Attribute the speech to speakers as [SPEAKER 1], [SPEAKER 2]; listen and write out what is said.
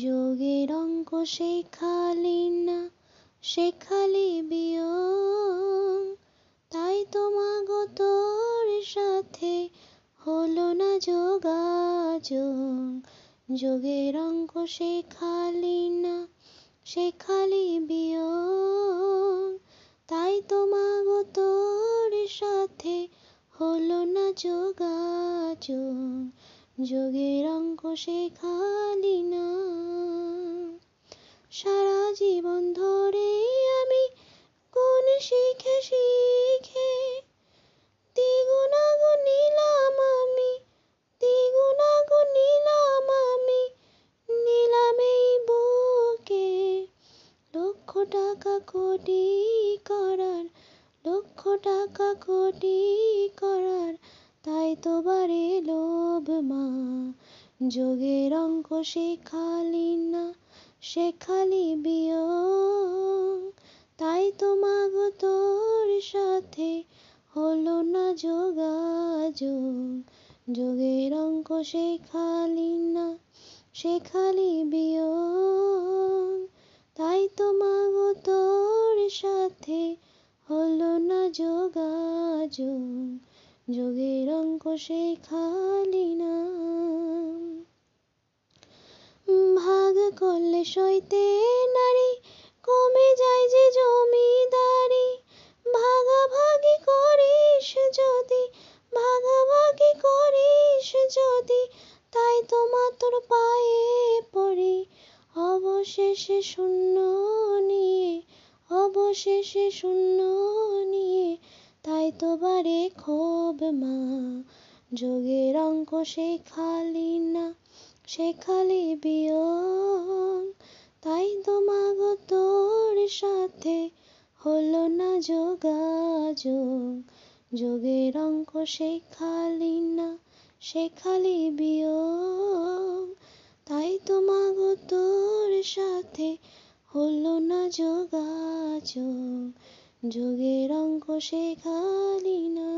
[SPEAKER 1] যোগের অঙ্ক শেখালি না, শেখালি বিয়োগ, তাই তো মাগো তোর সাথে হলো না যোগাযোগ। যোগের অঙ্ক শেখালি না, শেখালি বিয়োগ, তাই তো মাগো তোর সাথে হলো না যোগাযোগ। যোগের অঙ্ক শেখালি না। সারা জীবন ধরে আমি গুণ শিখে শিখে দ্বিগুণাগুণ নিলাম আমি, দ্বিগুণাগুণ নিলাম আমি, নিলাম এই বুকে। লক্ষ টাকা কোটি করার, লক্ষ টাকা কোটি করার, তাই তো বাড়ে লোভ মা। যোগের অঙ্ক শেখালি না, শেখালি বিয়োগ, তাই তো মাগো তোর সাথে হলো না যোগাযোগ। যোগের অঙ্ক শেখালি না, শেখালি বিয়োগ, তাই তো মাগো তোর সাথে হলো না যোগাযোগ। যোগের অঙ্ক শেখালি না। ভাগ করলে সইতে নারী, কমে যায় যে জমিদারি। ভাগাভাগি করিস যদি, ভাগাভাগি করিস যদি, তাই তো মা তোর পায়ে পড়ি। অবশেষে শূন্য নিয়ে, অবশেষে শূন্য নিয়ে, তাই তো বাড়ে ক্ষোভ মা। যোগের অঙ্ক শেখালি না, শেখালি বিয়োগ, তাই তো মাগো তোর সাথে হলো না যোগাযোগ। যোগের অঙ্ক শেখালি না, শেখালি বিয়োগ, তাই তো মাগো তোর সাথে হলো না যোগাযোগ। যোগের অঙ্ক শেখালি না।